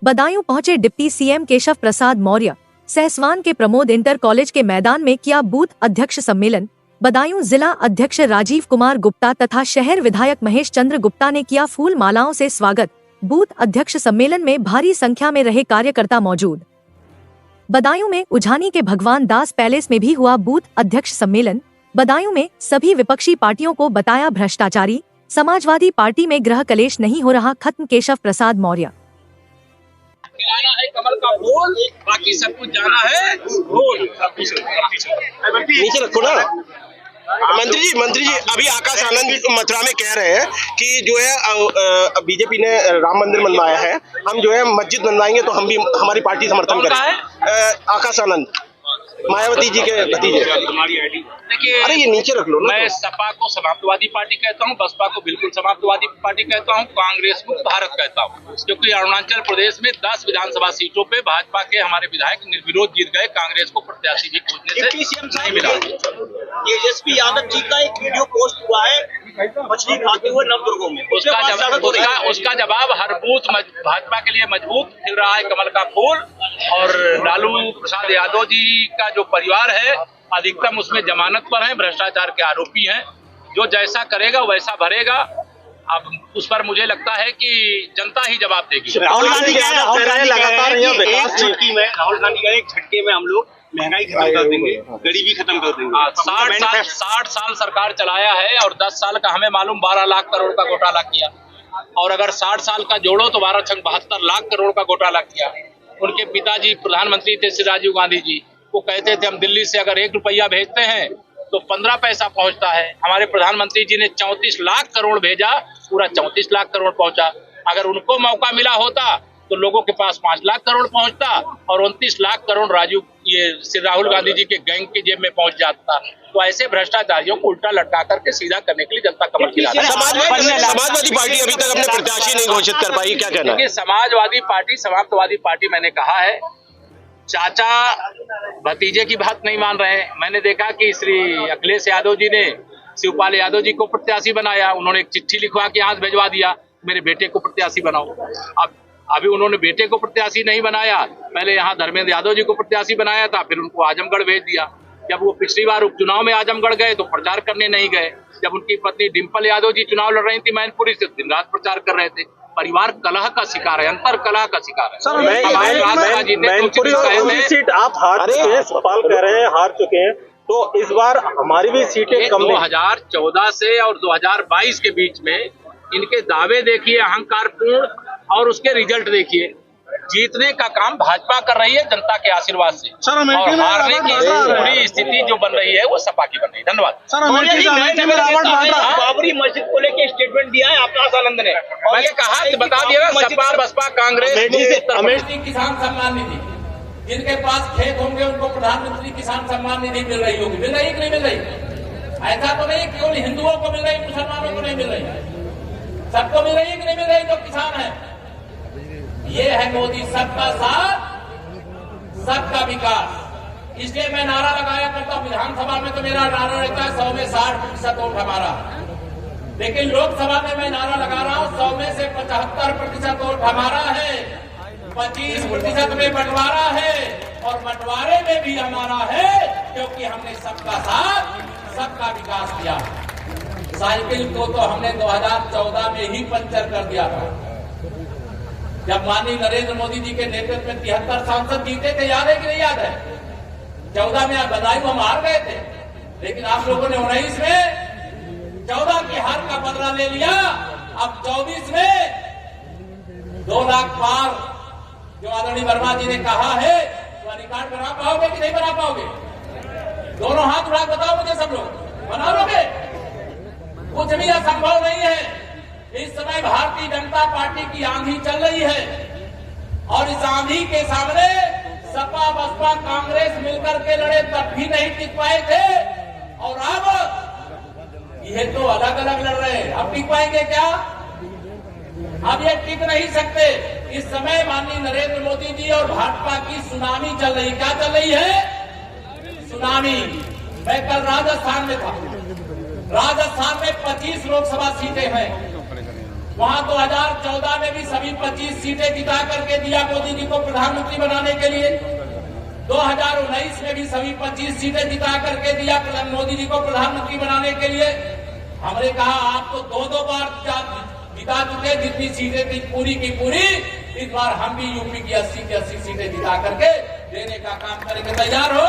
बदायूं पहुंचे deputy CM Keshav Prasad Maurya. Sahaswan के Pramod inter college के मैदान में किया बूथ अध्यक्ष सम्मेलन। बदायूं जिला अध्यक्ष राजीव कुमार गुप्ता तथा शहर विधायक महेश चंद्र गुप्ता ने किया फूल मालाओं से स्वागत। बूथ अध्यक्ष सम्मेलन में भारी संख्या में रहे कार्यकर्ता मौजूद। बदायूं में उझानी के भगवान दास पैलेस में भी हुआ बूथ अध्यक्ष सम्मेलन। बदायूं में सभी विपक्षी पार्टियों को बताया भ्रष्टाचारी। समाजवादी पार्टी में गृह कलेश नहीं हो रहा खत्म, केशव प्रसाद मौर्य। खिलाना है कमल का फूल, बाकी सब कुछ जाना है फूल। नीचे रखो ना। मंत्री जी अभी आकाश आनंद मथुरा में कह रहे हैं कि जो है बीजेपी ने राम मंदिर बनवाया है, हम जो है मस्जिद बनवाएंगे तो हम भी हमारी पार्टी समर्थन करें। आकाश आनंद मायावती जी के भतीजे। तुम्हारी आईडी देखिए, अरे ये नीचे रख लो ना। मैं सपा को समाप्तवादी पार्टी कहता हूँ, बसपा को बिल्कुल समाप्तवादी पार्टी कहता हूँ, कांग्रेस को भारत कहता हूँ, क्योंकि अरुणाचल प्रदेश में 10 विधानसभा सीटों पे भाजपा के हमारे विधायक निर्विरोध जीत गए। कांग्रेस को प्रत्याशी भी खोजने से नहीं मिला। तेजस्वी यादव जी का एक वीडियो पोस्ट हुआ है मछली खाते हुए नवदुर्गों में, उसका जवाब हर बूथ भाजपा के लिए मजबूत खिल रहा है कमल का फूल। और लालू प्रसाद यादव जी का जो परिवार है अधिकतम उसमें जमानत पर है, भ्रष्टाचार के आरोपी हैं। जो जैसा करेगा वैसा भरेगा। अब उस पर मुझे लगता है कि जनता ही जवाब देगी। राहुल गांधी लगातार राहुल गांधी का एक झटके में हम लोग महंगाई खत्म कर देंगे, गरीबी खत्म कर देंगे। 60 साल सरकार चलाया है और 10 साल का हमें मालूम 12 लाख करोड़ का घोटाला किया। और अगर 60 साल का जोड़ो तो 12 छंग 72 लाख करोड़ का घोटाला किया। उनके पिताजी प्रधानमंत्री थे श्री राजीव गांधी जी, वो कहते थे हम दिल्ली से अगर 1 रुपया भेजते हैं तो 15 पैसा पहुंचता है। हमारे प्रधानमंत्री जी ने 34 लाख करोड़ भेजा, पूरा 34 लाख करोड़ पहुंचा। अगर उनको मौका मिला होता तो लोगों के पास 5 लाख करोड़ पहुंचता और 29 लाख करोड़ श्री राहुल गांधी जी के गैंग की जेब में पहुंच जाता। तो ऐसे भ्रष्टाचारियों को उल्टा लटका करके सीधा करने के लिए जनता कमल खिलाती है। समाजवादी पार्टी अभी तक अपने प्रत्याशी नहीं घोषित कर पाई, क्या कहना है? समाजवादी पार्टी समाप्तवादी पार्टी, मैंने कहा है, चाचा भतीजे की बात नहीं मान रहे हैं। मैंने देखा कि श्री अखिलेश यादव जी ने शिवपाल यादव जी को प्रत्याशी बनाया। उन्होंने एक चिट्ठी लिखवा के हाथ भिजवा दिया, मेरे बेटे को प्रत्याशी बनाओ। अभी उन्होंने बेटे को प्रत्याशी नहीं बनाया, पहले यहाँ धर्मेंद्र यादव जी को प्रत्याशी बनाया था, फिर उनको आजमगढ़ भेज दिया। जब वो पिछली बार उपचुनाव में आजमगढ़ गए तो प्रचार करने नहीं गए। जब उनकी पत्नी डिम्पल यादव जी चुनाव लड़ रही थी मैनपुरी से, दिन रात प्रचार कर रहे थे। परिवार कलह का शिकार है, अंतर कलह का शिकार है। सीट आप हार चुके हैं, सवाल कह रहे हैं हार चुके हैं, तो इस बार हमारी भी सीटें कम। 2014 से और 2022 के बीच में इनके दावे देखिए अहंकारपूर्ण, और उसके रिजल्ट देखिए। जीतने का काम भाजपा कर रही है जनता के आशीर्वाद से, और हारने की पूरी स्थिति जो बन रही है वो सपा की बन रही है। धन्यवाद। बाबरी मस्जिद को लेकर स्टेटमेंट दिया है आकाश आनंद ने। मैंने कहा बता दिया, सपा बसपा कांग्रेस किसान सम्मान निधि, जिनके पास खेत होंगे उनको प्रधानमंत्री किसान सम्मान निधि मिल रही होगी। मिल रही कि नहीं मिल रही? ऐसा तो नहीं केवल हिंदुओं को मिल रही, मुसलमानों को नहीं मिल रही, सबको मिल रही है कि नहीं मिल रही जो किसान है। ये है मोदी सबका साथ सबका विकास। इसलिए मैं नारा लगाया करता हूं। विधानसभा में तो मेरा नारा रहता है 100 में 60% वोट हमारा, लेकिन लोकसभा में मैं नारा लगा रहा हूं 100 में से 75% वोट हमारा है, 25% में बंटवारा है, और बंटवारे में भी हमारा है, क्योंकि हमने सबका साथ सबका विकास किया। साइकिल को तो हमने 2014 में ही पंचर कर दिया था, जब माननीय नरेंद्र मोदी जी के नेतृत्व में 73 सांसद जीते थे। याद है कि नहीं याद है? 14 में आप बदायूं हम हार गए थे, लेकिन आप लोगों ने 19 में 14 की हार का बदला ले लिया। अब 24 में 2 लाख पार जो आदरणीय वर्मा जी ने कहा है, तो रिकॉर्ड बना पाओगे कि नहीं बना पाओगे? दोनों हाथ उठा बताओ मुझे, सब लोग बना लोगे? कुछ भी असंभव नहीं है। इस समय भारतीय जनता पार्टी की आंधी चल रही है, और इस आंधी के सामने सपा बसपा कांग्रेस मिलकर के लड़े तब भी नहीं टिक पाए थे, और अब ये तो अलग अलग लड़ रहे हैं। अब टिक पाएंगे क्या? अब ये टिक नहीं सकते। इस समय माननीय नरेंद्र मोदी जी और भाजपा की सुनामी चल रही। क्या चल रही है? सुनामी। मैं कल राजस्थान में था। राजस्थान में 25 लोकसभा सीटें हैं। वहां 2014 में भी सभी 25 सीटें जिता करके दिया मोदी जी को प्रधानमंत्री बनाने के लिए। 2019 में भी सभी 25 सीटें जिता करके दिया मोदी जी को प्रधानमंत्री बनाने के लिए। हमने कहा आप तो 2-2 बार जिता चुके, जितनी सीटें थी पूरी की पूरी, इस बार हम भी यूपी की 80 सीटें जिता करके देने का काम करेंगे। तैयार हो?